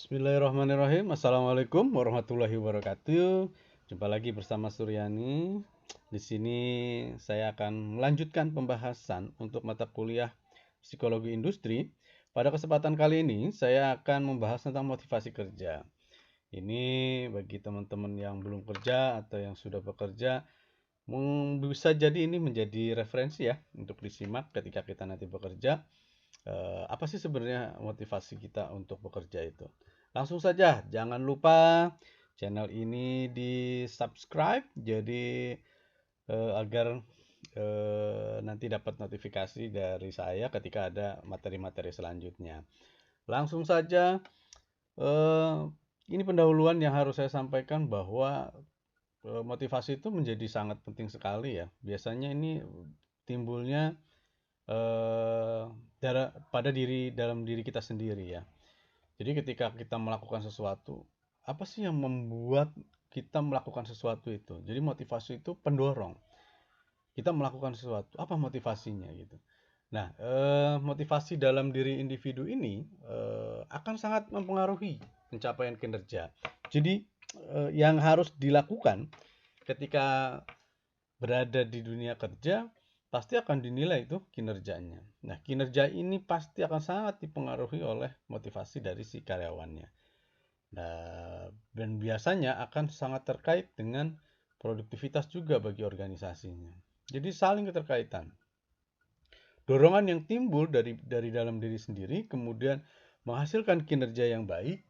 Bismillahirrahmanirrahim. Assalamualaikum warahmatullahi wabarakatuh. Jumpa lagi bersama Suryani. Di sini saya akan melanjutkan pembahasan untuk mata kuliah Psikologi Industri. Pada kesempatan kali ini saya akan membahas tentang motivasi kerja. Ini bagi teman-teman yang belum kerja atau yang sudah bekerja, bisa jadi ini menjadi referensi ya untuk disimak ketika kita nanti bekerja. Apa sih sebenarnya motivasi kita untuk bekerja itu? Langsung saja, jangan lupa channel ini di-subscribe jadi agar nanti dapat notifikasi dari saya ketika ada materi-materi selanjutnya. Langsung saja, eh, ini pendahuluan yang harus saya sampaikan bahwa motivasi itu menjadi sangat penting sekali ya. Biasanya ini timbulnya eh, pada dalam diri kita sendiri ya. Jadi ketika kita melakukan sesuatu, apa sih yang membuat kita melakukan sesuatu itu? Jadi motivasi itu pendorong. Kita melakukan sesuatu, apa motivasinya gitu. Nah, motivasi dalam diri individu ini akan sangat mempengaruhi pencapaian kinerja. Jadi yang harus dilakukan ketika berada di dunia kerja pasti akan dinilai itu kinerjanya. Nah, kinerja ini pasti akan sangat dipengaruhi oleh motivasi dari si karyawannya. Nah, dan biasanya akan sangat terkait dengan produktivitas juga bagi organisasinya. Jadi saling keterkaitan. Dorongan yang timbul dari dalam diri sendiri kemudian menghasilkan kinerja yang baik,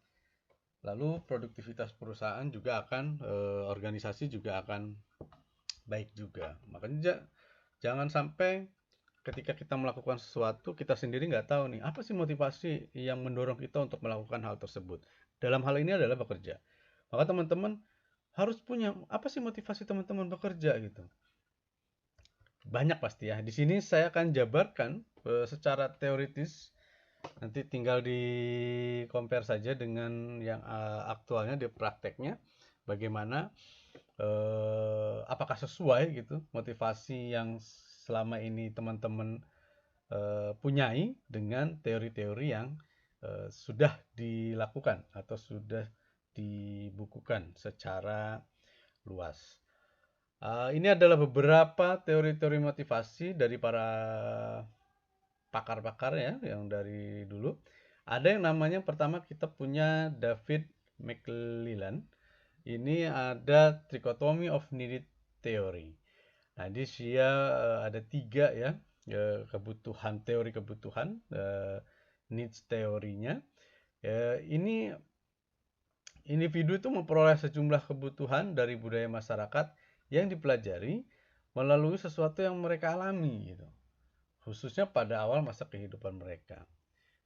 lalu produktivitas perusahaan juga akan organisasi juga akan baik juga. Makanya jangan sampai ketika kita melakukan sesuatu, kita sendiri nggak tahu nih, apa sih motivasi yang mendorong kita untuk melakukan hal tersebut. Dalam hal ini adalah bekerja. Maka teman-teman harus punya, apa sih motivasi teman-teman bekerja gitu. Banyak pasti ya. Di sini saya akan jabarkan secara teoritis, nanti tinggal di compare saja dengan yang aktualnya di prakteknya. Bagaimana apakah sesuai gitu motivasi yang selama ini teman-teman punyai dengan teori-teori yang sudah dilakukan atau sudah dibukukan secara luas. Ini adalah beberapa teori-teori motivasi dari para pakar-pakar ya yang dari dulu. Ada yang namanya pertama kita punya David McClelland. Ini ada trichotomy of need theory. Nah, di dia ada tiga ya kebutuhan, teori kebutuhan, needs teorinya. Ini individu itu memperoleh sejumlah kebutuhan dari budaya masyarakat yang dipelajari melalui sesuatu yang mereka alami gitu. Khususnya pada awal masa kehidupan mereka.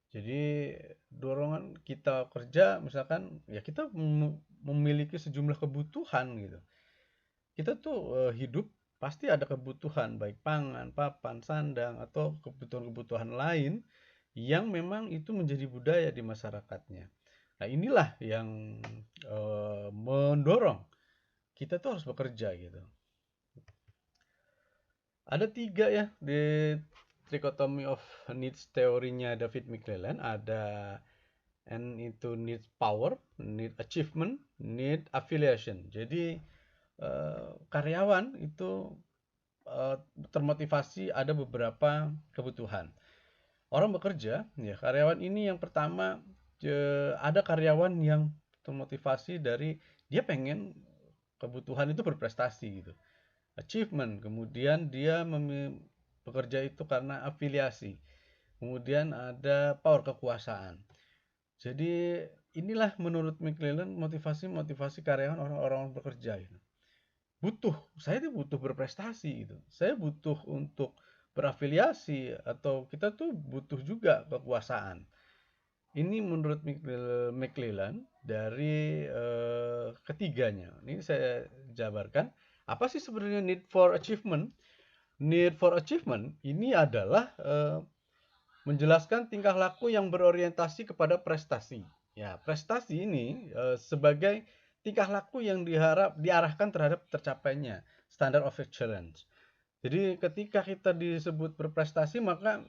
Jadi dorongan kita kerja misalkan ya kita memiliki sejumlah kebutuhan gitu. Kita tuh hidup pasti ada kebutuhan baik pangan, papan, sandang atau kebutuhan-kebutuhan lain yang memang itu menjadi budaya di masyarakatnya. Nah, inilah yang mendorong kita tuh harus bekerja gitu. Ada tiga ya di trichotomy of needs teorinya David McClelland. Ada N itu need power, need achievement, need affiliation. Jadi karyawan itu termotivasi ada beberapa kebutuhan. Orang bekerja, ya karyawan ini yang pertama ada karyawan yang termotivasi dari dia pengen kebutuhan itu berprestasi gitu. Achievement, kemudian dia bekerja itu karena afiliasi. Kemudian ada power kekuasaan. Jadi inilah menurut McClelland motivasi-motivasi karyawan orang-orang bekerja gitu. Saya tuh butuh berprestasi gitu. Saya butuh untuk berafiliasi atau kita tuh butuh juga kekuasaan. Ini menurut McClelland dari ketiganya. Ini saya jabarkan. Apa sih sebenarnya need for achievement? Need for achievement ini adalah menjelaskan tingkah laku yang berorientasi kepada prestasi. Ya, prestasi ini sebagai tingkah laku yang diarahkan terhadap tercapainya standard of excellence. Jadi ketika kita disebut berprestasi maka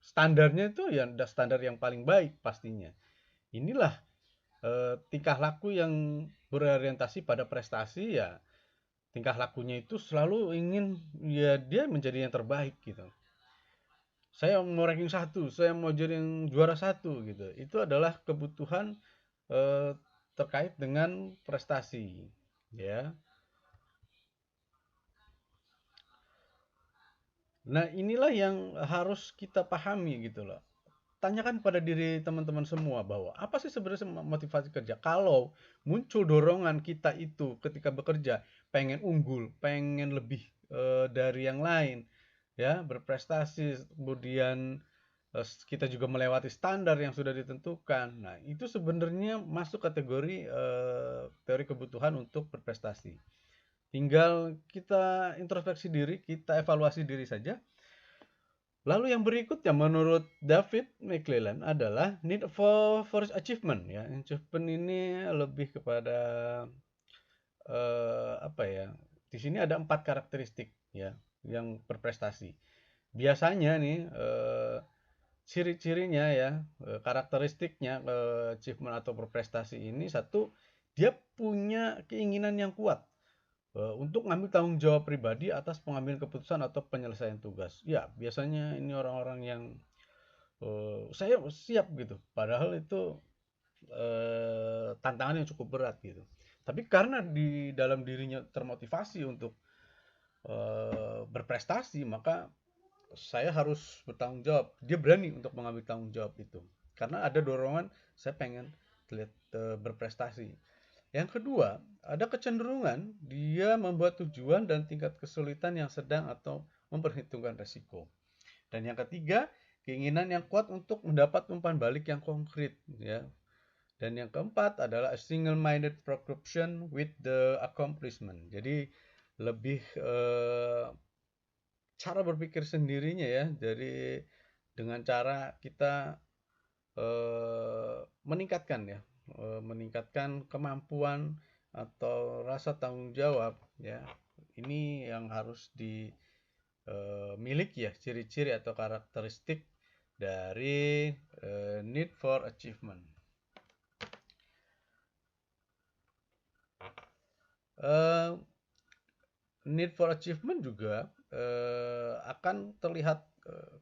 standarnya itu ya standar yang paling baik pastinya. inilah tingkah laku yang berorientasi pada prestasi. Ya tingkah lakunya itu selalu ingin ya dia menjadi yang terbaik gitu. Saya mau ranking satu, saya mau jadi yang juara satu gitu. Itu adalah kebutuhan eh, terkait dengan prestasi, ya. Nah, inilah yang harus kita pahami gitu loh. Tanyakan pada diri teman-teman semua bahwa apa sih sebenarnya motivasi kerja. Kalau muncul dorongan kita itu ketika bekerja, pengen unggul, pengen lebih dari yang lain, ya, berprestasi, kemudian kita juga melewati standar yang sudah ditentukan. Nah, itu sebenarnya masuk kategori teori kebutuhan untuk berprestasi. Tinggal kita introspeksi diri, kita evaluasi diri saja. Lalu yang berikutnya menurut David McClelland adalah need for achievement, ya. Achievement ini lebih kepada apa ya? Di sini ada 4 karakteristik, ya, yang berprestasi. Biasanya nih ciri-cirinya, ya, karakteristiknya achievement atau berprestasi ini, satu, dia punya keinginan yang kuat untuk ngambil tanggung jawab pribadi atas pengambilan keputusan atau penyelesaian tugas. Ya, biasanya ini orang-orang yang saya siap gitu. Padahal itu tantangan yang cukup berat gitu. Tapi karena di dalam dirinya termotivasi untuk berprestasi, maka saya harus bertanggung jawab. Dia berani untuk mengambil tanggung jawab itu. Karena ada dorongan, saya pengen terlihat berprestasi. Yang kedua, ada kecenderungan dia membuat tujuan dan tingkat kesulitan yang sedang atau memperhitungkan resiko. Dan yang ketiga, keinginan yang kuat untuk mendapat umpan balik yang konkret, ya. Dan yang keempat adalah a single-minded preoccupation with the accomplishment. Jadi lebih cara berpikir sendirinya, ya. Jadi dengan cara kita meningkatkan, ya, meningkatkan kemampuan atau rasa tanggung jawab, ya. Ini yang harus dimiliki, ya, ciri-ciri atau karakteristik dari need for achievement. Need for achievement juga akan terlihat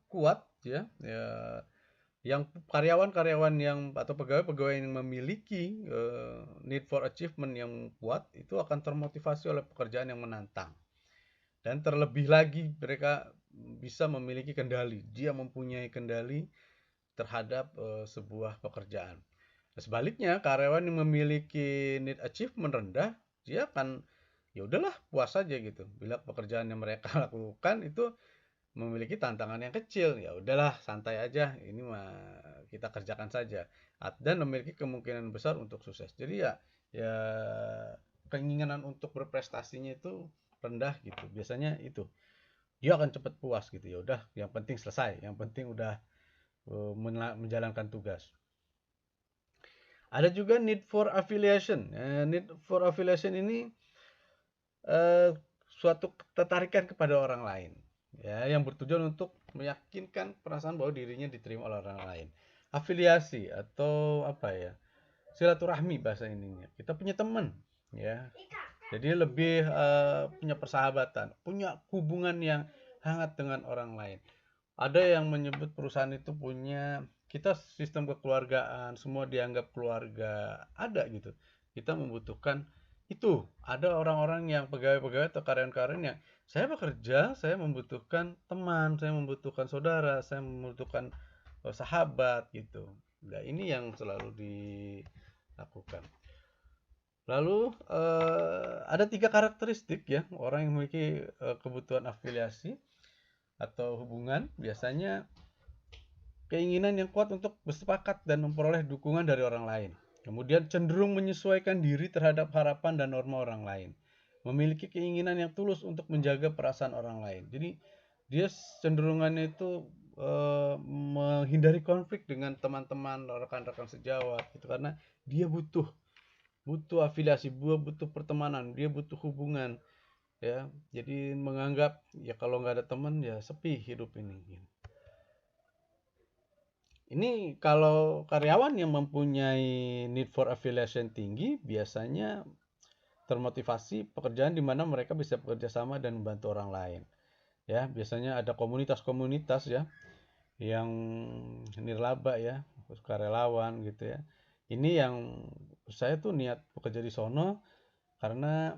kuat, ya, yang karyawan-karyawan yang atau pegawai-pegawai yang memiliki need for achievement yang kuat itu akan termotivasi oleh pekerjaan yang menantang, dan terlebih lagi mereka bisa memiliki kendali, dia mempunyai kendali terhadap sebuah pekerjaan. Sebaliknya, karyawan yang memiliki need achievement rendah, dia akan ya udahlah puas saja gitu. Bila pekerjaan yang mereka lakukan itu memiliki tantangan yang kecil, ya udahlah santai aja, ini mah kita kerjakan saja. Dan memiliki kemungkinan besar untuk sukses. Jadi ya keinginan untuk berprestasinya itu rendah gitu. Biasanya itu dia akan cepat puas gitu. Ya udah, yang penting selesai, yang penting udah menjalankan tugas. Ada juga need for affiliation. Need for affiliation ini suatu ketertarikan kepada orang lain, ya, yang bertujuan untuk meyakinkan perasaan bahwa dirinya diterima oleh orang lain. Afiliasi atau apa ya? Silaturahmi bahasa ininya. Kita punya teman, ya. Jadi lebih punya persahabatan, punya hubungan yang hangat dengan orang lain. Ada yang menyebut perusahaan itu punya kita sistem kekeluargaan, semua dianggap keluarga. Ada gitu. Kita membutuhkan itu. Ada orang-orang yang pegawai-pegawai atau karyawan-karyawan yang saya bekerja, saya membutuhkan teman, saya membutuhkan saudara, saya membutuhkan sahabat gitu. Nah, ini yang selalu dilakukan. Lalu ada 3 karakteristik, ya, orang yang memiliki kebutuhan afiliasi atau hubungan. Biasanya keinginan yang kuat untuk bersepakat dan memperoleh dukungan dari orang lain. Kemudian cenderung menyesuaikan diri terhadap harapan dan norma orang lain. Memiliki keinginan yang tulus untuk menjaga perasaan orang lain. Jadi dia cenderungannya itu menghindari konflik dengan teman-teman, rekan-rekan sejawat gitu, karena dia butuh afiliasi, dia butuh pertemanan, dia butuh hubungan, ya. Jadi menganggap ya kalau nggak ada teman ya sepi hidup ini. Ini kalau karyawan yang mempunyai need for affiliation tinggi, biasanya termotivasi pekerjaan di mana mereka bisa bekerja sama dan membantu orang lain. Ya, biasanya ada komunitas-komunitas ya yang nirlaba ya, sukarelawan gitu ya. Ini yang saya tuh niat bekerja di sono karena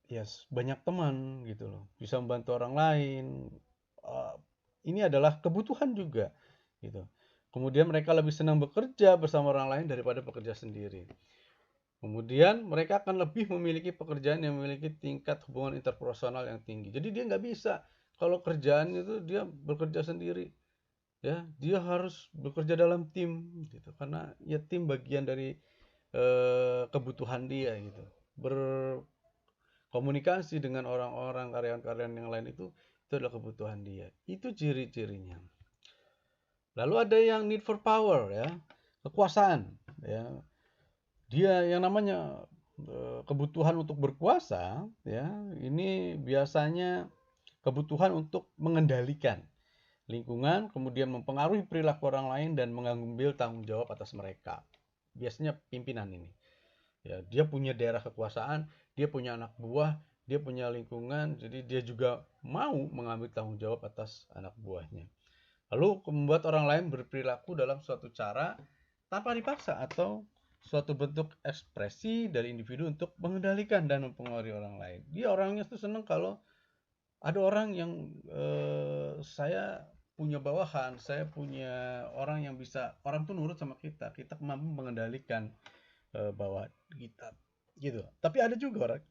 ya banyak teman gitu loh, bisa membantu orang lain. Eh, ini adalah kebutuhan juga gitu. Kemudian mereka lebih senang bekerja bersama orang lain daripada bekerja sendiri. Kemudian mereka akan lebih memiliki pekerjaan yang memiliki tingkat hubungan interpersonal yang tinggi. Jadi dia nggak bisa kalau kerjaan itu dia bekerja sendiri, ya dia harus bekerja dalam tim gitu. Karena ya tim bagian dari kebutuhan dia gitu. Berkomunikasi dengan orang-orang karyawan-karyawan yang lain itu adalah kebutuhan dia. Itu ciri-cirinya. Lalu ada yang need for power ya, kekuasaan ya. Dia yang namanya kebutuhan untuk berkuasa ya, ini biasanya kebutuhan untuk mengendalikan lingkungan, kemudian mempengaruhi perilaku orang lain dan mengambil tanggung jawab atas mereka. Biasanya pimpinan ini. Ya, dia punya daerah kekuasaan, dia punya anak buah, dia punya lingkungan, jadi dia juga mau mengambil tanggung jawab atas anak buahnya. Lalu membuat orang lain berperilaku dalam suatu cara tanpa dipaksa atau suatu bentuk ekspresi dari individu untuk mengendalikan dan mempengaruhi orang lain. Dia orangnya tuh seneng kalau ada orang yang saya punya bawahan, saya punya orang yang bisa, orang tuh nurut sama kita, kita mampu mengendalikan bawahan kita, gitu. Tapi ada juga orang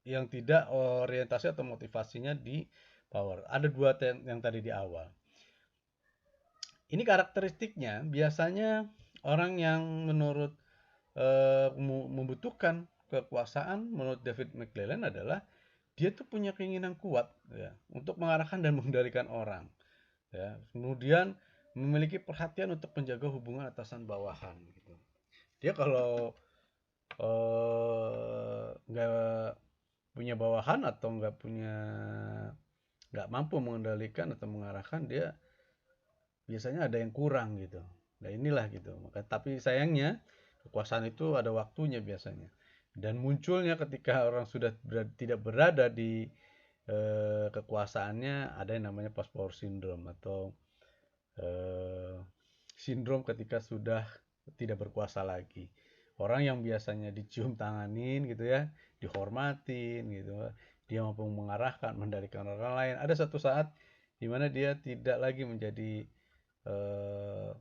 yang tidak orientasi atau motivasinya di power. Ada dua yang tadi di awal. Ini karakteristiknya biasanya orang yang menurut membutuhkan kekuasaan menurut David McClelland adalah dia tuh punya keinginan kuat ya untuk mengarahkan dan mengendalikan orang ya. Kemudian memiliki perhatian untuk menjaga hubungan atasan bawahan gitu. Dia kalau nggak punya bawahan atau nggak mampu mengendalikan atau mengarahkan, dia biasanya ada yang kurang gitu. Nah inilah gitu. Maka tapi sayangnya kekuasaan itu ada waktunya biasanya. Dan munculnya ketika orang sudah tidak berada di kekuasaannya, ada yang namanya post power syndrome atau eh, sindrom ketika sudah tidak berkuasa lagi. Orang yang biasanya dicium tanganin gitu ya, dihormatin gitu, dia mampu mengarahkan, mengendalikan orang lain. Ada satu saat di mana dia tidak lagi menjadi eh,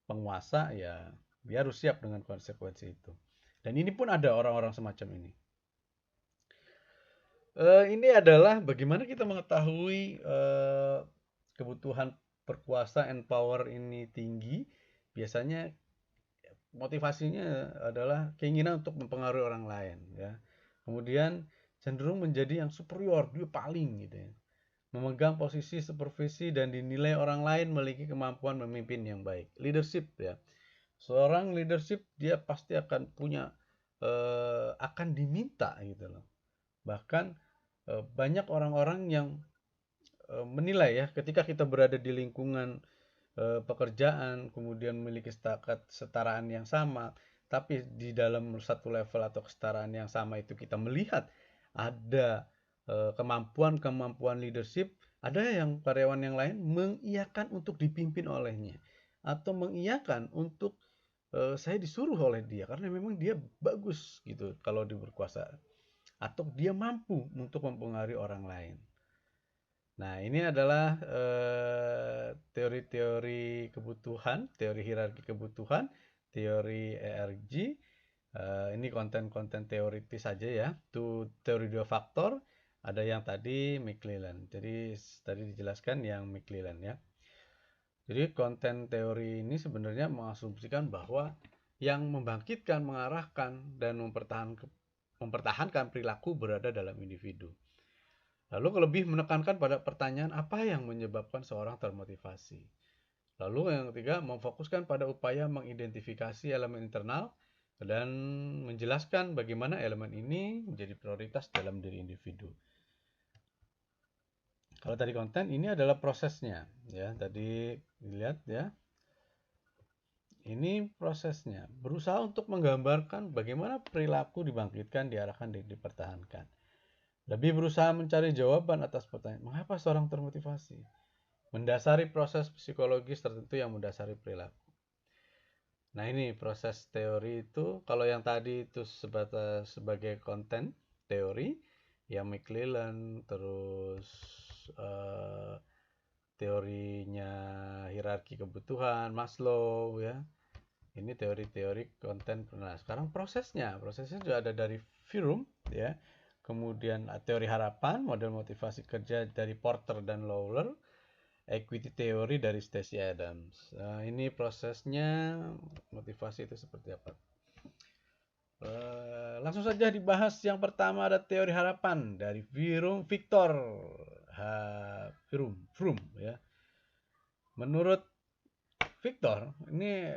penguasa, ya dia harus siap dengan konsekuensi itu. Dan ini pun ada orang-orang semacam ini. Ini adalah bagaimana kita mengetahui kebutuhan berkuasa and power ini tinggi. Biasanya motivasinya adalah keinginan untuk mempengaruhi orang lain ya. Kemudian cenderung menjadi yang superior, dia paling gitu ya. Memegang posisi supervisi dan dinilai orang lain memiliki kemampuan memimpin yang baik. Leadership ya. Seorang leadership dia pasti akan punya akan diminta gitu loh. Bahkan banyak orang-orang yang menilai ya ketika kita berada di lingkungan pekerjaan, kemudian memiliki kesetaraan yang sama, tapi di dalam satu level atau kesetaraan yang sama itu kita melihat ada kemampuan-kemampuan leadership, ada yang karyawan yang lain mengiyakan untuk dipimpin olehnya atau mengiyakan untuk saya disuruh oleh dia karena memang dia bagus gitu kalau dia berkuasa atau dia mampu untuk mempengaruhi orang lain. Nah, ini adalah teori-teori kebutuhan, teori hierarki kebutuhan, teori ERG. Ini konten-konten teoritis saja ya. Itu teori dua faktor. Ada yang tadi McClelland. Jadi tadi dijelaskan yang McClelland ya. Jadi konten teori ini sebenarnya mengasumsikan bahwa yang membangkitkan, mengarahkan, dan mempertahankan perilaku berada dalam individu. Lalu lebih menekankan pada pertanyaan apa yang menyebabkan seorang termotivasi. Lalu yang ketiga, memfokuskan pada upaya mengidentifikasi elemen internal dan menjelaskan bagaimana elemen ini menjadi prioritas dalam diri individu. Kalau tadi konten, ini adalah prosesnya ya. Tadi dilihat ya. Ini prosesnya, berusaha untuk menggambarkan bagaimana perilaku dibangkitkan, diarahkan, dan dipertahankan. Lebih berusaha mencari jawaban atas pertanyaan, mengapa seorang termotivasi? Mendasari proses psikologis tertentu yang mendasari perilaku. Nah, ini proses teori itu, kalau yang tadi itu sebatas sebagai konten teori, ya McClelland, terus teorinya hierarki kebutuhan, Maslow, ya. Ini teori-teori konten. Nah, sekarang prosesnya juga ada dari Fromm, ya. Kemudian teori harapan, model motivasi kerja dari Porter dan Lawler, equity theory dari Stacey Adams. Nah, ini prosesnya motivasi itu seperti apa. Langsung saja dibahas. Yang pertama ada teori harapan dari Victor Fromm, ya. Menurut Victor, ini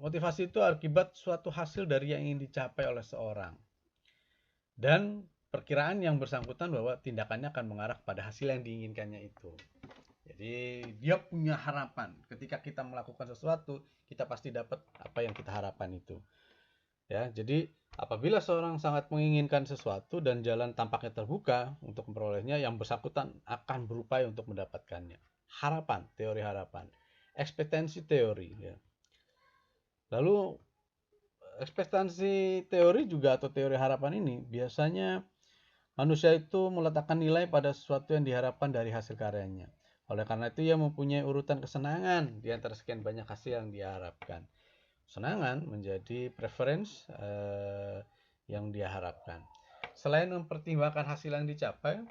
motivasi itu akibat suatu hasil dari yang ingin dicapai oleh seorang. Dan perkiraan yang bersangkutan bahwa tindakannya akan mengarah pada hasil yang diinginkannya itu. Jadi dia punya harapan. Ketika kita melakukan sesuatu, kita pasti dapat apa yang kita harapkan itu. Ya, jadi apabila seorang sangat menginginkan sesuatu dan jalan tampaknya terbuka untuk memperolehnya, yang bersangkutan akan berupaya untuk mendapatkannya. Harapan, teori harapan. Ekspektasi teori, ya. Lalu ekspektasi teori juga atau teori harapan ini biasanya manusia itu meletakkan nilai pada sesuatu yang diharapkan dari hasil karyanya. Oleh karena itu ia mempunyai urutan kesenangan di antara sekian banyak hasil yang diharapkan. Kesenangan menjadi preference yang dia harapkan. Selain mempertimbangkan hasil yang dicapai,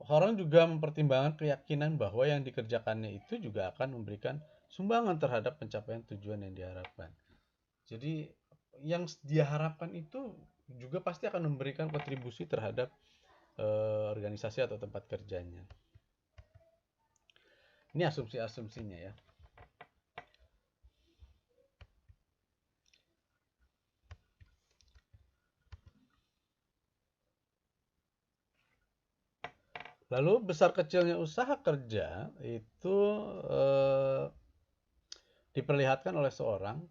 orang juga mempertimbangkan keyakinan bahwa yang dikerjakannya itu juga akan memberikan sumbangan terhadap pencapaian tujuan yang diharapkan. Jadi yang dia harapkan itu juga pasti akan memberikan kontribusi terhadap organisasi atau tempat kerjanya. Ini asumsi-asumsinya, ya. Lalu besar kecilnya usaha kerja itu diperlihatkan oleh seorang.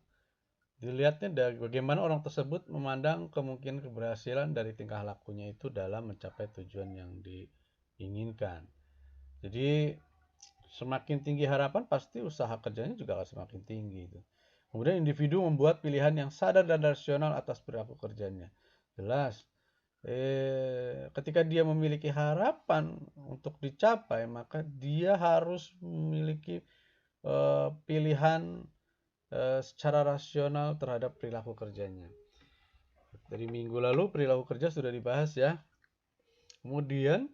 Dilihatnya dari bagaimana orang tersebut memandang kemungkinan keberhasilan dari tingkah lakunya itu dalam mencapai tujuan yang diinginkan. Jadi semakin tinggi harapan, pasti usaha kerjanya juga akan semakin tinggi itu. Kemudian individu membuat pilihan yang sadar dan rasional atas perilaku kerjanya. Jelas, ketika dia memiliki harapan untuk dicapai, maka dia harus memiliki pilihan secara rasional terhadap perilaku kerjanya. Dari minggu lalu perilaku kerja sudah dibahas, ya. Kemudian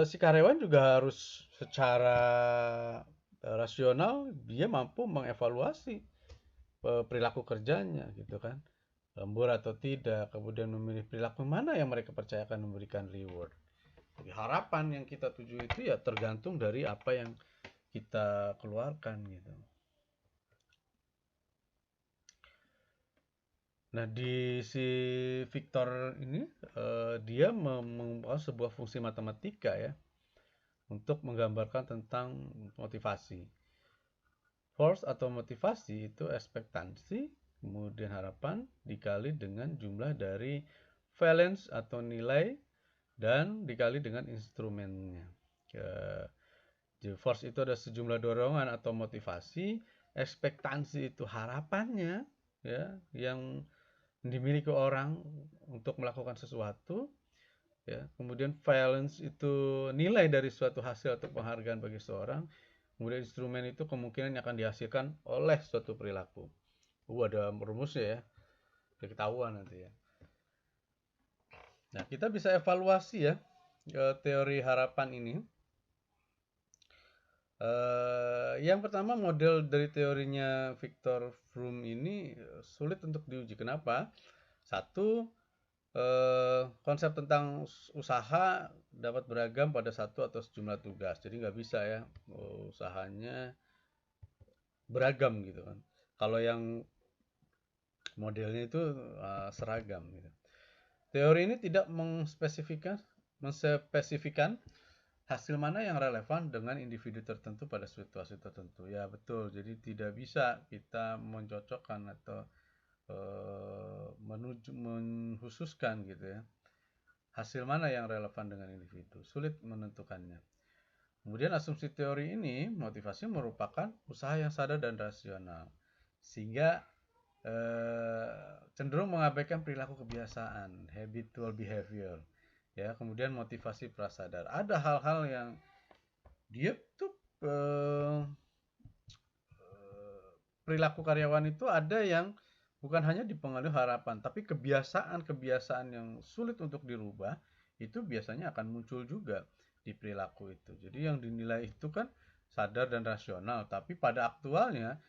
si karyawan juga harus secara rasional dia mampu mengevaluasi perilaku kerjanya, gitu kan. Lembur atau tidak, kemudian memilih perilaku mana yang mereka percayakan memberikan reward. Jadi harapan yang kita tuju itu ya tergantung dari apa yang kita keluarkan, gitu. Nah, di si Victor ini dia menggunakan sebuah fungsi matematika, ya, untuk menggambarkan tentang motivasi. Force atau motivasi itu ekspektasi, kemudian harapan dikali dengan jumlah dari valence atau nilai dan dikali dengan instrumennya. Force itu ada sejumlah dorongan atau motivasi, ekspektasi itu harapannya, ya, yang dimiliki orang untuk melakukan sesuatu, ya. Kemudian valence itu nilai dari suatu hasil atau penghargaan bagi seorang. Kemudian instrumen itu kemungkinan yang akan dihasilkan oleh suatu perilaku. Ada rumusnya, ya. Udah ketahuan nanti, ya. Nah, kita bisa evaluasi, ya, teori harapan ini. Yang pertama, model dari teorinya Victor Fromm ini sulit untuk diuji. Kenapa? Satu, konsep tentang usaha dapat beragam pada satu atau sejumlah tugas. Jadi nggak bisa, ya, usahanya beragam, gitu kan. Kalau yang modelnya itu seragam, gitu. Teori ini tidak mengspesifikan hasil mana yang relevan dengan individu tertentu pada situasi tertentu. Ya betul, jadi tidak bisa kita mencocokkan atau menghususkan gitu ya. Hasil mana yang relevan dengan individu, sulit menentukannya. Kemudian asumsi teori ini, motivasi merupakan usaha yang sadar dan rasional, sehingga cenderung mengabaikan perilaku kebiasaan, habitual behavior. Ya, kemudian motivasi prasadar. Ada hal-hal yang dia tuh perilaku karyawan itu ada yang bukan hanya dipengaruhi harapan, tapi kebiasaan-kebiasaan yang sulit untuk dirubah itu biasanya akan muncul juga di perilaku itu. Jadi yang dinilai itu kan sadar dan rasional, tapi pada aktualnya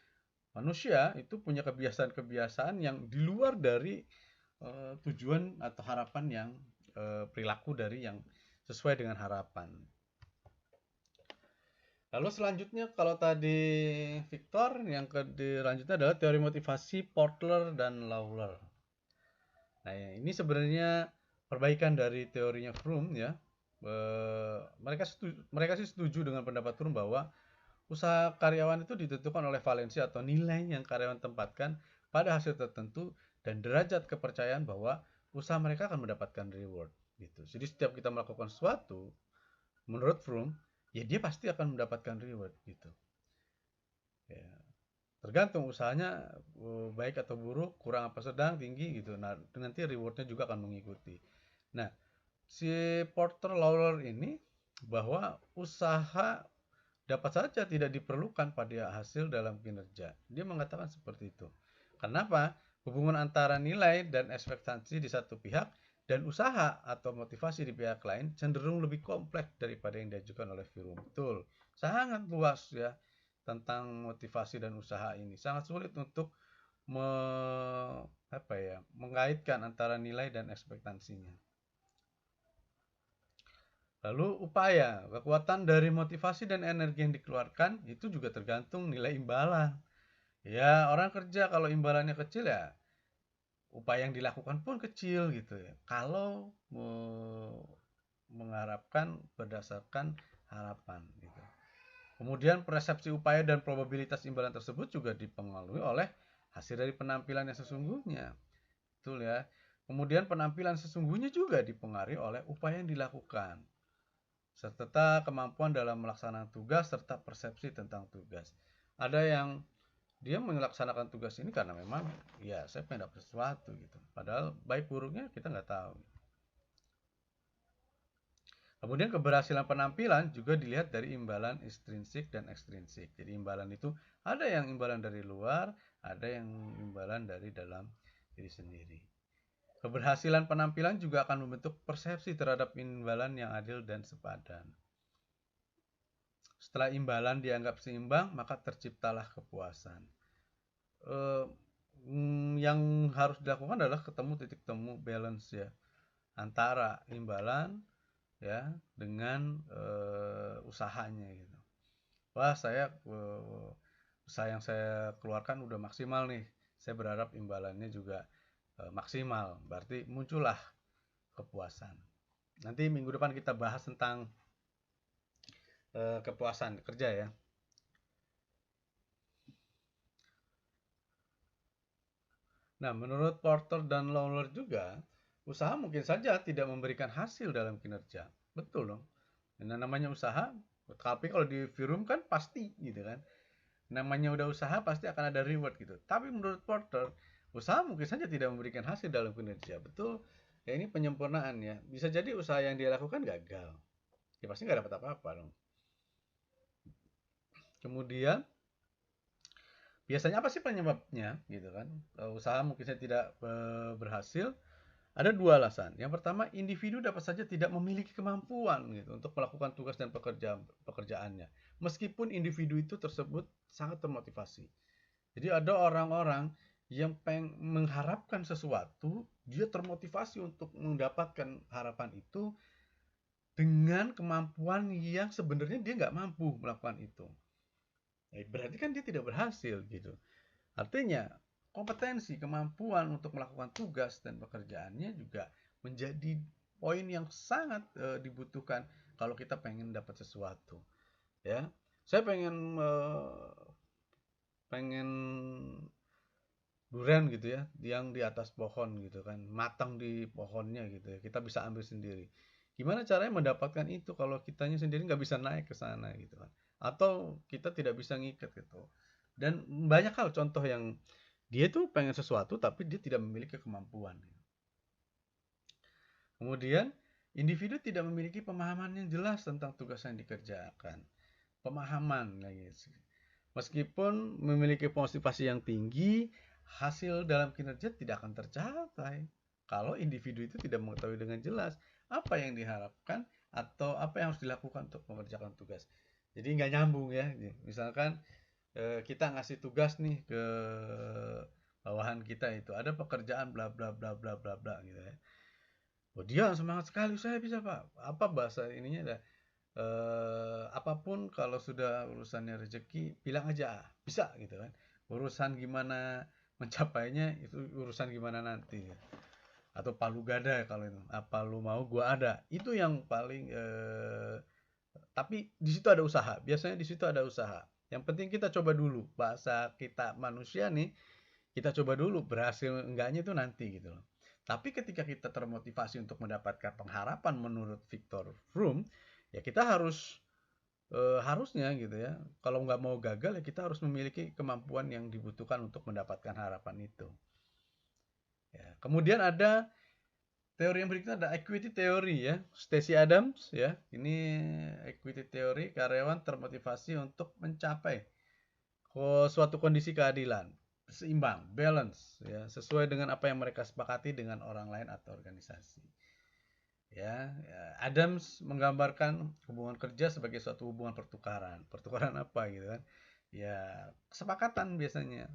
manusia itu punya kebiasaan-kebiasaan yang di luar dari tujuan atau harapan yang perilaku dari yang sesuai dengan harapan. Lalu selanjutnya kalau tadi Victor, yang selanjutnya adalah teori motivasi Porter dan Lawler. Nah, ini sebenarnya perbaikan dari teorinya Fromm ya. Mereka sih setuju dengan pendapat Fromm bahwa usaha karyawan itu ditentukan oleh valensi atau nilai yang karyawan tempatkan pada hasil tertentu dan derajat kepercayaan bahwa usaha mereka akan mendapatkan reward gitu. Jadi setiap kita melakukan sesuatu, menurut Fromm, ya dia pasti akan mendapatkan reward gitu. Ya, tergantung usahanya baik atau buruk, kurang apa sedang, tinggi gitu. Nah, nanti rewardnya juga akan mengikuti. Nah, si Porter Lawler ini bahwa usaha dapat saja tidak diperlukan pada hasil dalam kinerja. Dia mengatakan seperti itu. Kenapa? Hubungan antara nilai dan ekspektasi di satu pihak dan usaha atau motivasi di pihak lain cenderung lebih kompleks daripada yang diajukan oleh Fromm. Betul, sangat luas ya tentang motivasi dan usaha ini. Sangat sulit untuk mengaitkan antara nilai dan ekspektasinya. Lalu upaya, kekuatan dari motivasi dan energi yang dikeluarkan itu juga tergantung nilai imbalan. Ya, orang kerja kalau imbalannya kecil ya upaya yang dilakukan pun kecil gitu ya. Kalau mengharapkan berdasarkan harapan gitu. Kemudian persepsi upaya dan probabilitas imbalan tersebut juga dipengaruhi oleh hasil dari penampilan yang sesungguhnya. Betul ya. Kemudian penampilan sesungguhnya juga dipengaruhi oleh upaya yang dilakukan, serta kemampuan dalam melaksanakan tugas serta persepsi tentang tugas. Ada yang dia melaksanakan tugas ini karena memang ya saya pengen dapat sesuatu gitu. Padahal baik buruknya kita nggak tahu. Kemudian keberhasilan penampilan juga dilihat dari imbalan intrinsik dan ekstrinsik. Jadi imbalan itu ada yang imbalan dari luar, ada yang imbalan dari dalam diri sendiri. Keberhasilan penampilan juga akan membentuk persepsi terhadap imbalan yang adil dan sepadan. Setelah imbalan dianggap seimbang, maka terciptalah kepuasan. Yang harus dilakukan adalah ketemu titik temu balance ya antara imbalan ya dengan usahanya gitu. Wah, saya usaha yang saya keluarkan udah maksimal nih. Saya berharap imbalannya juga maksimal. Berarti muncullah kepuasan. Nanti minggu depan kita bahas tentang kepuasan kerja ya. Nah, menurut Porter dan Lawler juga, usaha mungkin saja tidak memberikan hasil dalam kinerja. Betul dong. Nah, namanya usaha, tapi kalau di Fromm kan pasti gitu kan. Namanya udah usaha pasti akan ada reward gitu. Tapi menurut Porter, usaha mungkin saja tidak memberikan hasil dalam kinerja. Betul. Ya ini penyempurnaan ya. Bisa jadi usaha yang dia lakukan gagal. Ya pasti nggak dapat apa-apa dong. Kemudian biasanya apa sih penyebabnya gitu kan? Usaha mungkin saya tidak berhasil. Ada dua alasan. Yang pertama, individu dapat saja tidak memiliki kemampuan gitu untuk melakukan tugas dan pekerjaannya. Meskipun individu itu tersebut sangat termotivasi. Jadi ada orang-orang yang mengharapkan sesuatu, dia termotivasi untuk mendapatkan harapan itu dengan kemampuan yang sebenarnya dia nggak mampu melakukan itu. Berarti kan dia tidak berhasil gitu. Artinya kompetensi, kemampuan untuk melakukan tugas dan pekerjaannya juga menjadi poin yang sangat dibutuhkan kalau kita pengen dapat sesuatu, ya. Saya pengen durian gitu ya, yang di atas pohon gitu kan, matang di pohonnya gitu ya, kita bisa ambil sendiri. Gimana caranya mendapatkan itu kalau kitanya sendiri nggak bisa naik ke sana gitu kan, atau kita tidak bisa ngikat gitu. Dan banyak hal contoh yang dia tuh pengen sesuatu tapi dia tidak memiliki kemampuan. Kemudian individu tidak memiliki pemahaman yang jelas tentang tugas yang dikerjakan. Pemahaman lagi. Meskipun memiliki motivasi yang tinggi, hasil dalam kinerja tidak akan tercapai kalau individu itu tidak mengetahui dengan jelas apa yang diharapkan atau apa yang harus dilakukan untuk mengerjakan tugas. Jadi nggak nyambung ya. Misalkan kita ngasih tugas nih ke bawahan kita, itu ada pekerjaan bla bla bla bla bla bla gitu ya. Oh, dia semangat sekali, saya bisa pak. Apa bahasa ininya ada? Apapun kalau sudah urusannya rezeki bilang aja bisa gitu kan. Urusan gimana mencapainya itu urusan gimana nanti ya. Atau palu gada kalau itu, apa lu mau gua ada, itu yang paling tapi di situ ada usaha, biasanya di situ ada usaha. Yang penting kita coba dulu, bahasa kita manusia nih, kita coba dulu, berhasil enggaknya itu nanti gitu loh. Tapi ketika kita termotivasi untuk mendapatkan pengharapan menurut Victor Froome, ya kita harusnya gitu ya, kalau nggak mau gagal ya kita harus memiliki kemampuan yang dibutuhkan untuk mendapatkan harapan itu. Ya. Kemudian ada teori yang berikutnya, ada equity theory ya, Stacey Adams ya. Ini equity theory, karyawan termotivasi untuk mencapai suatu kondisi keadilan, seimbang, balance ya, sesuai dengan apa yang mereka sepakati dengan orang lain atau organisasi. Ya, Adams menggambarkan hubungan kerja sebagai suatu hubungan pertukaran. Pertukaran apa gitu kan? Ya, kesepakatan biasanya.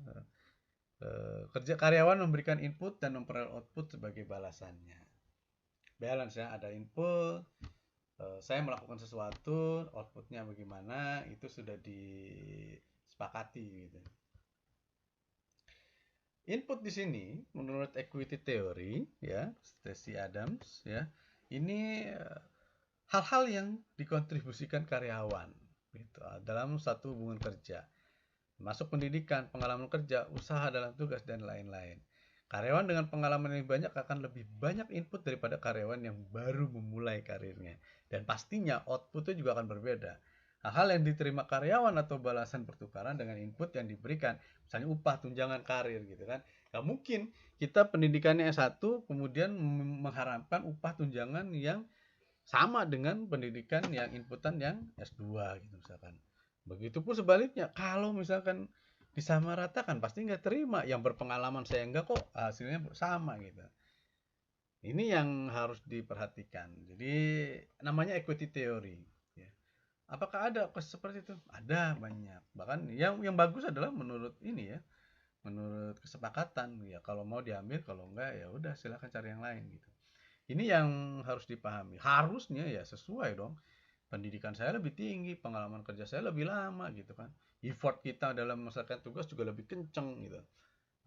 Kerja karyawan memberikan input dan memperoleh output sebagai balasannya. Balance ya, ada input, saya melakukan sesuatu, outputnya bagaimana, itu sudah disepakati gitu. Input di sini menurut equity theory ya, Stacey Adams ya, ini hal-hal yang dikontribusikan karyawan gitu dalam satu hubungan kerja, masuk pendidikan, pengalaman kerja, usaha dalam tugas dan lain-lain. Karyawan dengan pengalaman yang banyak akan lebih banyak input daripada karyawan yang baru memulai karirnya, dan pastinya outputnya juga akan berbeda. Hal-hal yang diterima karyawan atau balasan pertukaran dengan input yang diberikan, misalnya upah, tunjangan karir gitu kan. Gak mungkin kita pendidikannya S1 kemudian mengharapkan upah tunjangan yang sama dengan pendidikan yang inputan yang S2 gitu misalkan. Begitupun sebaliknya, kalau misalkan disamaratakan pasti nggak terima. Yang berpengalaman saya enggak kok, hasilnya sama gitu. Ini yang harus diperhatikan. Jadi namanya equity theory. Ya. Apakah ada seperti itu? Ada banyak. Bahkan yang bagus adalah menurut ini ya, menurut kesepakatan. Ya kalau mau diambil, kalau enggak ya udah silakan cari yang lain gitu. Ini yang harus dipahami. Harusnya ya sesuai dong. Pendidikan saya lebih tinggi, pengalaman kerja saya lebih lama gitu kan. Effort kita dalam menyelesaikan tugas juga lebih kenceng gitu.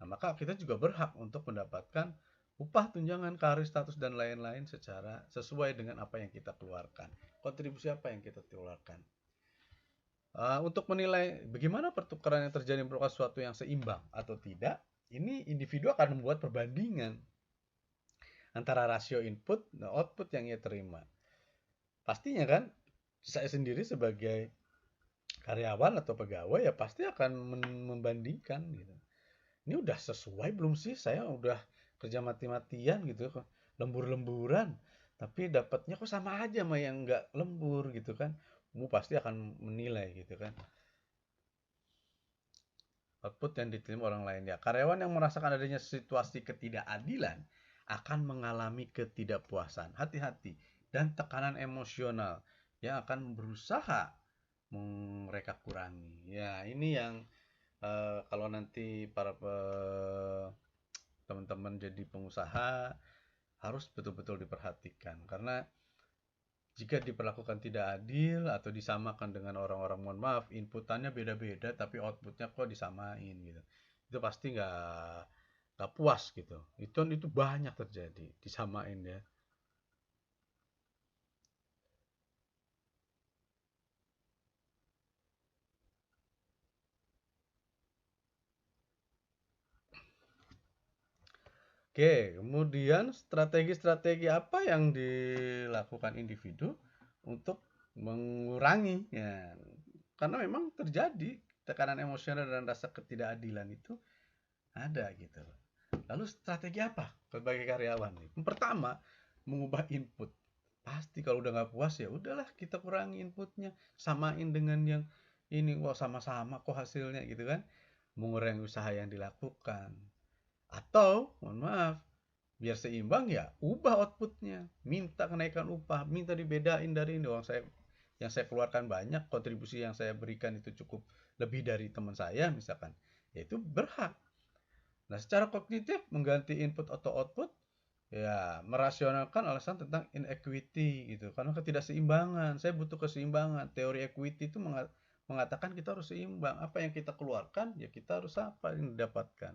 Nah, maka kita juga berhak untuk mendapatkan upah, tunjangan, karir, status dan lain-lain secara sesuai dengan apa yang kita keluarkan. Kontribusi apa yang kita keluarkan. Untuk menilai bagaimana pertukaran yang terjadi merupakan sesuatu yang seimbang atau tidak, ini individu akan membuat perbandingan antara rasio input dan output yang ia terima. Pastinya kan, saya sendiri sebagai karyawan atau pegawai ya pasti akan membandingkan gitu. Ini udah sesuai belum sih? Saya udah kerja mati-matian gitu, lembur-lemburan, tapi dapatnya kok sama aja sama yang nggak lembur gitu kan. Kamu pasti akan menilai gitu kan. Output yang diterima orang lain ya. Karyawan yang merasakan adanya situasi ketidakadilan akan mengalami ketidakpuasan, hati-hati, dan tekanan emosional yang akan berusaha mereka kurangi. Ya, ini yang kalau nanti para teman-teman jadi pengusaha harus betul-betul diperhatikan, karena jika diperlakukan tidak adil atau disamakan dengan orang-orang, mohon maaf, inputannya beda-beda tapi outputnya kok disamain gitu, itu pasti nggak puas gitu. Itu banyak terjadi, disamain ya. Oke, kemudian strategi-strategi apa yang dilakukan individu untuk mengurangi ya, karena memang terjadi tekanan emosional dan rasa ketidakadilan itu ada gitu. Lalu strategi apa sebagai karyawan nih? Yang pertama, mengubah input. Pasti kalau udah nggak puas ya udahlah kita kurangi inputnya, samain dengan yang ini, wah sama-sama kok hasilnya gitu kan. Mengurangi usaha yang dilakukan. Atau, mohon maaf, biar seimbang ya ubah outputnya, minta kenaikan upah, minta dibedain dari ini, yang saya keluarkan banyak, kontribusi yang saya berikan itu cukup lebih dari teman saya misalkan, ya itu berhak. Nah, secara kognitif mengganti input atau output ya merasionalkan alasan tentang inequity gitu. Karena ketidakseimbangan, saya butuh keseimbangan. Teori equity itu mengatakan kita harus seimbang. Apa yang kita keluarkan ya kita harus apa yang didapatkan.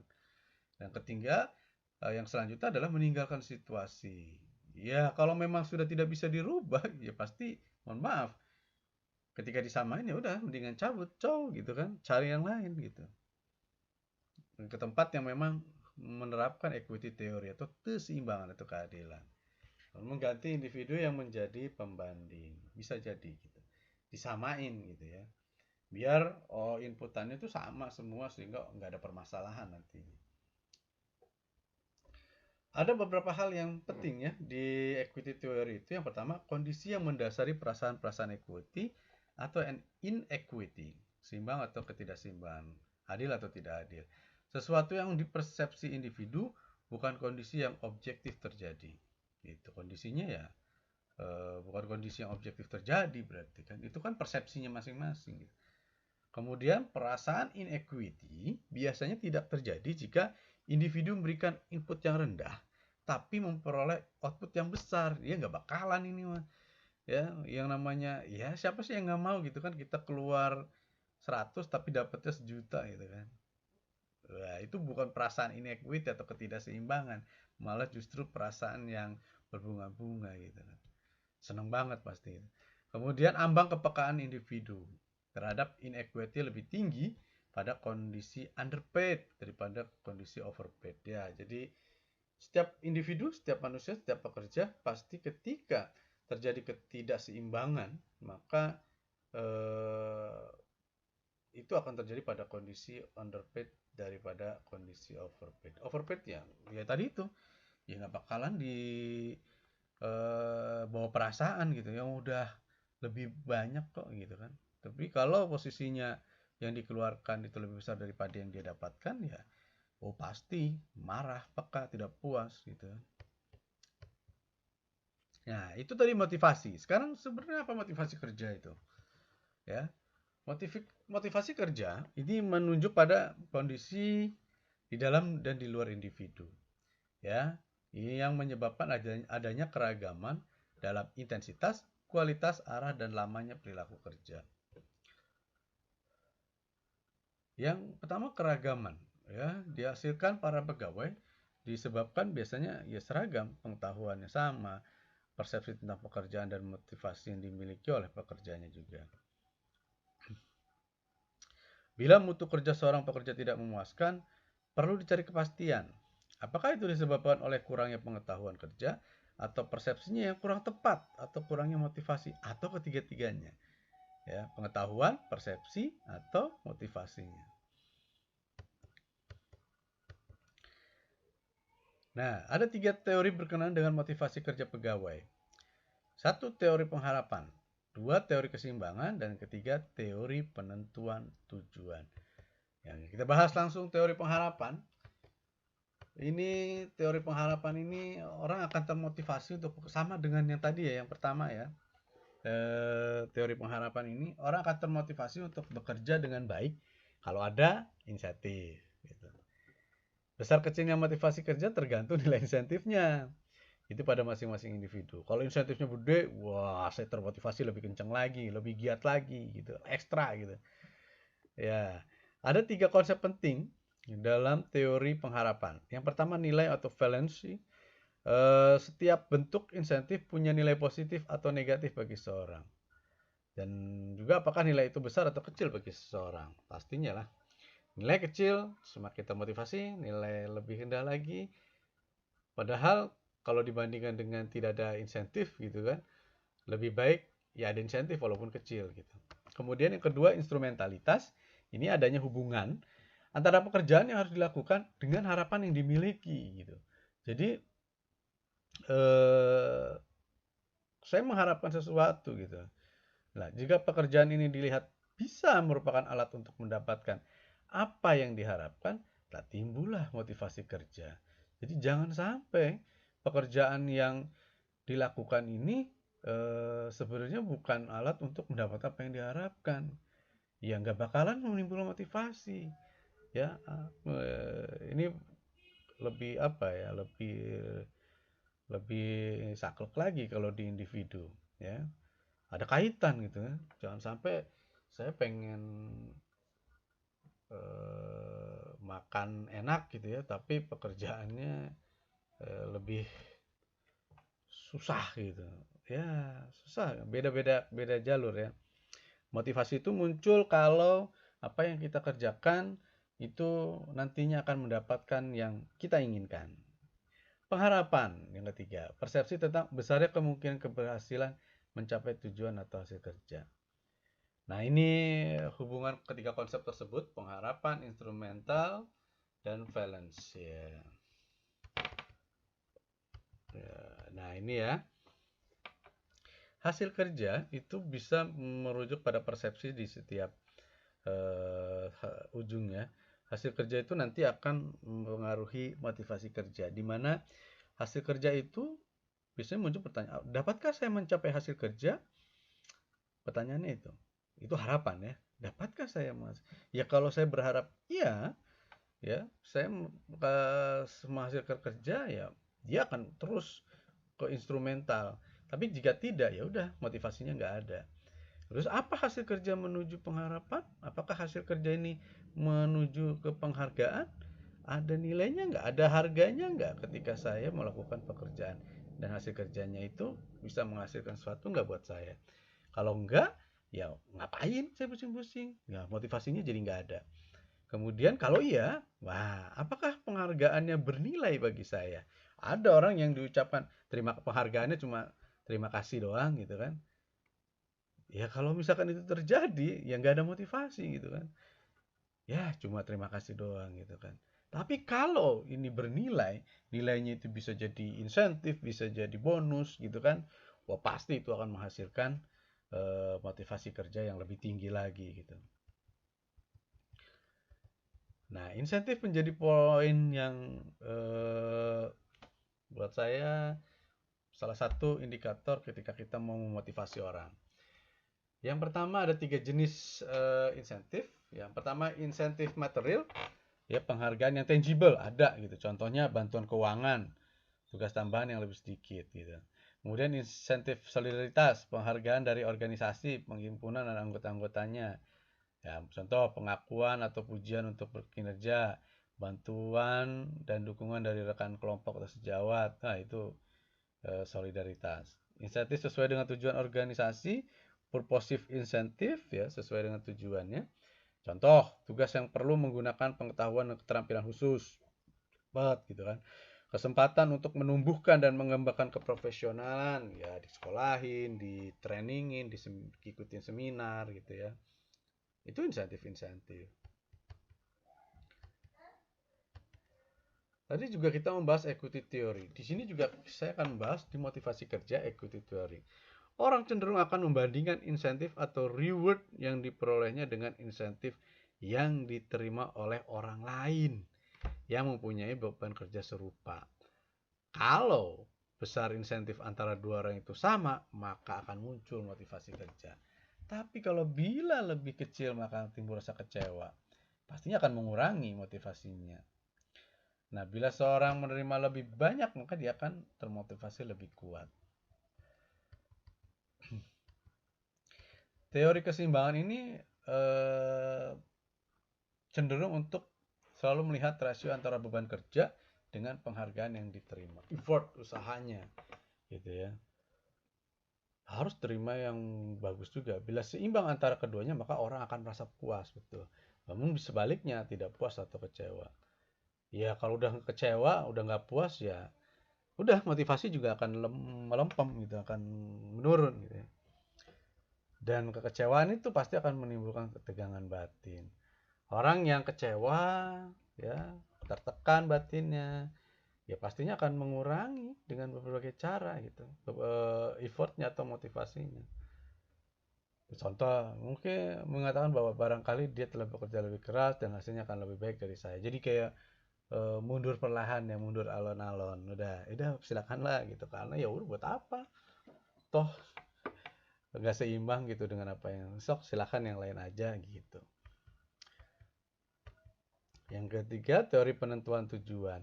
Yang ketiga, yang selanjutnya adalah meninggalkan situasi. Ya, kalau memang sudah tidak bisa dirubah, ya pasti mohon maaf. Ketika disamain ya udah mendingan cabut, cow gitu kan. Cari yang lain gitu. Ke tempat yang memang menerapkan equity theory atau keseimbangan atau keadilan. Mengganti individu yang menjadi pembanding. Bisa jadi gitu. Disamain gitu ya. Biar inputannya itu sama semua sehingga nggak ada permasalahan nanti. Ada beberapa hal yang penting ya di equity theory itu. Yang pertama, kondisi yang mendasari perasaan-perasaan equity atau inequity, seimbang atau ketidakseimbangan, adil atau tidak adil. Sesuatu yang dipersepsi individu bukan kondisi yang objektif terjadi. Itu kondisinya ya bukan kondisi yang objektif terjadi berarti kan. Itu kan persepsinya masing-masing. Gitu. Kemudian perasaan inequity biasanya tidak terjadi jika individu memberikan input yang rendah tapi memperoleh output yang besar. Ya nggak bakalan ini mah. Ya, yang namanya ya siapa sih yang nggak mau gitu kan kita keluar 100 tapi dapatnya 1 juta gitu kan. Wah, itu bukan perasaan inequity atau ketidakseimbangan, malah justru perasaan yang berbunga-bunga gitu kan. Seneng banget pasti. Kemudian ambang kepekaan individu terhadap inequity lebih tinggi pada kondisi underpaid daripada kondisi overpaid. Ya, jadi setiap individu, setiap manusia, setiap pekerja pasti ketika terjadi ketidakseimbangan, maka eh, itu akan terjadi pada kondisi underpaid daripada kondisi overpaid. Overpaid ya tadi itu, ya nggak bakalan di bawa perasaan gitu yang udah lebih banyak kok gitu kan. Tapi kalau posisinya yang dikeluarkan itu lebih besar daripada yang dia dapatkan ya oh pasti marah, peka, tidak puas gitu. Nah, itu tadi motivasi. Sekarang sebenarnya apa motivasi kerja itu? Ya, motivasi kerja ini menunjuk pada kondisi di dalam dan di luar individu. Ya, ini yang menyebabkan adanya keragaman dalam intensitas, kualitas, arah, dan lamanya perilaku kerja. Yang pertama keragaman, ya, dihasilkan para pegawai disebabkan biasanya ya seragam, pengetahuannya sama, persepsi tentang pekerjaan dan motivasi yang dimiliki oleh pekerjaannya juga. Bila mutu kerja seorang pekerja tidak memuaskan, perlu dicari kepastian. Apakah itu disebabkan oleh kurangnya pengetahuan kerja, atau persepsinya yang kurang tepat, atau kurangnya motivasi, atau ketiga-tiganya. Ya, pengetahuan, persepsi, atau motivasinya. Nah, ada 3 teori berkenaan dengan motivasi kerja pegawai. 1 teori pengharapan, 2 teori keseimbangan, dan ketiga teori penentuan tujuan. Yang kita bahas langsung teori pengharapan. Ini teori pengharapan ini orang akan termotivasi untuk sama dengan yang tadi ya, yang pertama ya. Teori pengharapan ini orang akan termotivasi untuk bekerja dengan baik kalau ada insentif. Gitu. Besar kecilnya motivasi kerja tergantung nilai insentifnya. Itu pada masing-masing individu. Kalau insentifnya gede, wah saya termotivasi lebih kencang lagi, lebih giat lagi gitu, ekstra gitu. Ya, ada 3 konsep penting dalam teori pengharapan. Yang pertama nilai atau valensi. Setiap bentuk insentif punya nilai positif atau negatif bagi seseorang. Dan juga apakah nilai itu besar atau kecil bagi seseorang. Pastinya lah. Nilai kecil semakin termotivasi, nilai lebih rendah lagi Padahal kalau dibandingkan dengan tidak ada insentif gitu kan, lebih baik ya ada insentif walaupun kecil gitu. Kemudian yang kedua, instrumentalitas. Ini adanya hubungan antara pekerjaan yang harus dilakukan dengan harapan yang dimiliki gitu. Jadi eh, saya mengharapkan sesuatu gitu. Nah, jika pekerjaan ini dilihat bisa merupakan alat untuk mendapatkan apa yang diharapkan, tak timbullah motivasi kerja. Jadi jangan sampai pekerjaan yang dilakukan ini sebenarnya bukan alat untuk mendapatkan apa yang diharapkan. Ya nggak bakalan menimbulkan motivasi. Ya, ini lebih apa ya? Lebih lebih saklek lagi kalau di individu, ya. Ada kaitan gitu ya. Jangan sampai saya pengen makan enak gitu ya, tapi pekerjaannya lebih susah gitu. Ya, susah. Beda jalur ya. Motivasi itu muncul kalau apa yang kita kerjakan itu nantinya akan mendapatkan yang kita inginkan. Pengharapan yang ketiga, persepsi tentang besarnya kemungkinan keberhasilan mencapai tujuan atau hasil kerja. Nah, ini hubungan ketiga konsep tersebut, pengharapan, instrumental, dan valence ya. Nah, ini ya. Hasil kerja itu bisa merujuk pada persepsi di setiap ujungnya. Hasil kerja itu nanti akan mempengaruhi motivasi kerja, di mana hasil kerja itu biasanya muncul pertanyaan, dapatkah saya mencapai hasil kerja? Pertanyaannya itu harapan ya. Dapatkah saya ya kalau saya berharap iya, ya saya menghasilkan kerja ya dia akan terus ke instrumental. Tapi jika tidak ya udah motivasinya nggak ada. Terus apa hasil kerja menuju pengharapan? Apakah hasil kerja ini menuju ke penghargaan? Ada nilainya nggak? Ada harganya nggak ketika saya melakukan pekerjaan dan hasil kerjanya itu bisa menghasilkan sesuatu nggak buat saya? Kalau enggak, ya ngapain saya pusing-pusing? Ya motivasinya jadi nggak ada. Kemudian kalau iya, wah, apakah penghargaannya bernilai bagi saya? Ada orang yang diucapkan terima penghargaannya cuma terima kasih doang gitu kan. Ya kalau misalkan itu terjadi, ya nggak ada motivasi gitu kan. Ya cuma terima kasih doang gitu kan. Tapi kalau ini bernilai, nilainya itu bisa jadi insentif, bisa jadi bonus gitu kan. Wah pasti itu akan menghasilkan motivasi kerja yang lebih tinggi lagi gitu. Nah, insentif menjadi poin yang buat saya salah satu indikator ketika kita mau memotivasi orang. Yang pertama ada 3 jenis insentif. Yang pertama insentif material, ya penghargaan yang tangible ada gitu. Contohnya bantuan keuangan, tugas tambahan yang lebih sedikit gitu. Kemudian insentif solidaritas, penghargaan dari organisasi, penghimpunan dan anggota-anggotanya. Ya, contoh pengakuan atau pujian untuk kinerja, bantuan dan dukungan dari rekan kelompok atau sejawat. Nah, itu solidaritas. Insentif sesuai dengan tujuan organisasi, purposive insentif ya sesuai dengan tujuannya. Contoh, tugas yang perlu menggunakan pengetahuan dan keterampilan khusus. Cepat gitu kan. Kesempatan untuk menumbuhkan dan mengembangkan keprofesionalan ya disekolahin, ditrainingin, diikutin seminar gitu ya. Itu insentif-insentif. Tadi juga kita membahas equity theory. Di sini juga saya akan membahas di motivasi kerja equity theory. Orang cenderung akan membandingkan insentif atau reward yang diperolehnya dengan insentif yang diterima oleh orang lain yang mempunyai beban kerja serupa. Kalau besar insentif antara dua orang itu sama, maka akan muncul motivasi kerja. Tapi kalau bila lebih kecil maka timbul rasa kecewa. Pastinya akan mengurangi motivasinya. Nah, bila seorang menerima lebih banyak, maka dia akan termotivasi lebih kuat. Teori keseimbangan ini cenderung untuk selalu melihat rasio antara beban kerja dengan penghargaan yang diterima. Effort usahanya, gitu ya. Harus terima yang bagus juga. Bila seimbang antara keduanya, maka orang akan merasa puas, betul. Namun sebaliknya, tidak puas atau kecewa. Ya kalau udah kecewa, udah nggak puas ya udah motivasi juga akan melempem gitu, akan menurun gitu ya. Dan kekecewaan itu pasti akan menimbulkan ketegangan batin. Orang yang kecewa ya, tertekan batinnya, ya pastinya akan mengurangi dengan berbagai cara gitu, effortnya atau motivasinya. Contoh, mungkin mengatakan bahwa barangkali dia telah bekerja lebih keras dan hasilnya akan lebih baik dari saya. Jadi kayak mundur perlahan ya, mundur alon-alon. Udah silakanlah gitu. Karena ya udah buat apa? Toh nggak seimbang gitu dengan apa yang sok, silakan yang lain aja gitu. Yang ketiga, teori penentuan tujuan.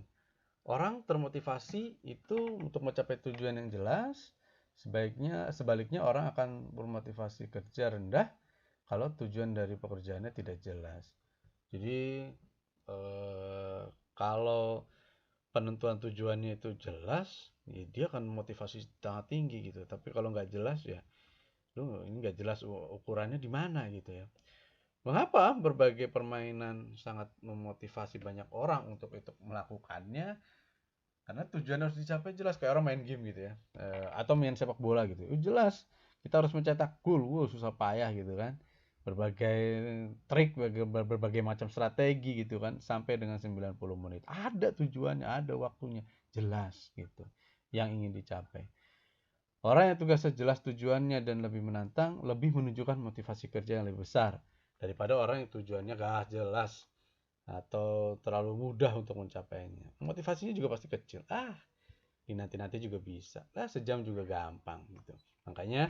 Orang termotivasi itu untuk mencapai tujuan yang jelas. Sebaliknya orang akan bermotivasi kerja rendah kalau tujuan dari pekerjaannya tidak jelas. Jadi eh, kalau penentuan tujuannya itu jelas, ya dia akan motivasi sangat tinggi gitu. Tapi kalau nggak jelas ya, lu ini nggak jelas ukurannya di mana gitu ya. Mengapa berbagai permainan sangat memotivasi banyak orang untuk itu melakukannya? Karena tujuan harus dicapai jelas, kayak orang main game gitu ya. Atau main sepak bola gitu. Jelas kita harus mencetak gol, susah payah gitu kan. Berbagai trik, berbagai macam strategi gitu kan, sampai dengan 90 menit. Ada tujuannya, ada waktunya, jelas gitu yang ingin dicapai. Orang yang tugasnya jelas tujuannya dan lebih menantang, lebih menunjukkan motivasi kerja yang lebih besar daripada orang yang tujuannya gak jelas atau terlalu mudah untuk mencapainya. Motivasinya juga pasti kecil. Nanti-nanti juga bisa. Sejam juga gampang gitu. Makanya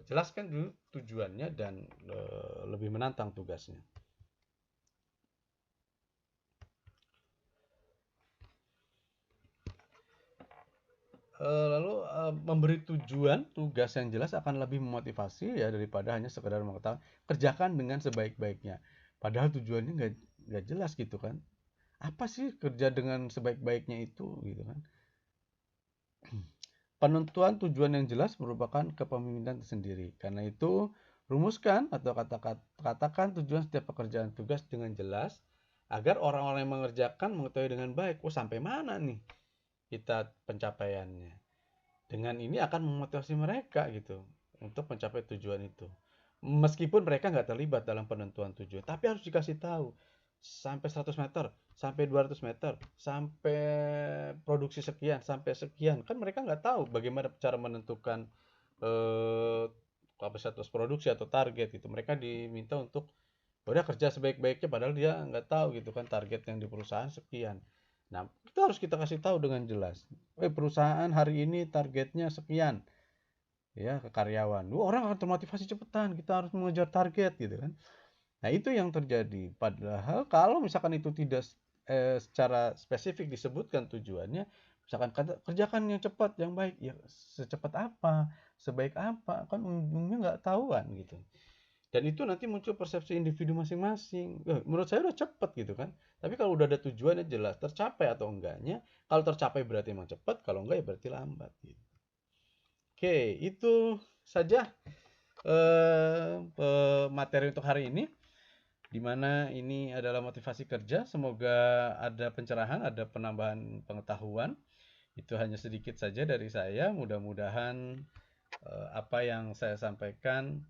jelaskan dulu tujuannya dan lebih menantang tugasnya. Lalu memberi tujuan tugas yang jelas akan lebih memotivasi ya daripada hanya sekedar mengatakan kerjakan dengan sebaik-baiknya. Padahal tujuannya nggak jelas gitu kan. Apa sih kerja dengan sebaik-baiknya itu gitu kan? Penentuan tujuan yang jelas merupakan kepemimpinan sendiri. Karena itu, rumuskan atau katakan tujuan setiap pekerjaan tugas dengan jelas agar orang-orang yang mengerjakan mengetahui dengan baik, sampai mana nih kita pencapaiannya. Dengan ini akan memotivasi mereka gitu untuk mencapai tujuan itu. Meskipun mereka nggak terlibat dalam penentuan tujuan, tapi harus dikasih tahu sampai 100 meter, sampai 200 meter, sampai produksi sekian, sampai sekian. Kan mereka nggak tahu bagaimana cara menentukan eh, kapasitas produksi atau target gitu. Mereka diminta untuk udah kerja sebaik-baiknya padahal dia nggak tahu gitu kan target yang di perusahaan sekian. Nah, itu harus kita kasih tahu dengan jelas. Perusahaan hari ini targetnya sekian ya ke karyawan. Orang akan termotivasi cepetan, kita harus mengejar target gitu kan. Nah, itu yang terjadi. Padahal kalau misalkan itu tidak secara spesifik disebutkan tujuannya, misalkan kerjakan yang cepat, yang baik, ya secepat apa, sebaik apa, kan ujungnya nggak tahuan gitu. Dan itu nanti muncul persepsi individu masing-masing. Menurut saya udah cepat gitu kan. Tapi kalau udah ada tujuannya jelas, tercapai atau enggaknya, kalau tercapai berarti emang cepat, kalau enggak ya berarti lambat gitu. Oke, itu saja materi untuk hari ini, di mana ini adalah motivasi kerja. Semoga ada pencerahan, ada penambahan pengetahuan. Itu hanya sedikit saja dari saya. Mudah-mudahan apa yang saya sampaikan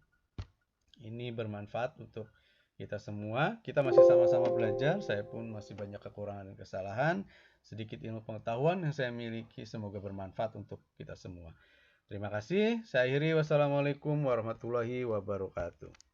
ini bermanfaat untuk kita semua. Kita masih sama-sama belajar. Saya pun masih banyak kekurangan dan kesalahan. Sedikit ilmu pengetahuan yang saya miliki semoga bermanfaat untuk kita semua. Terima kasih. Saya akhiri. Wassalamualaikum warahmatullahi wabarakatuh.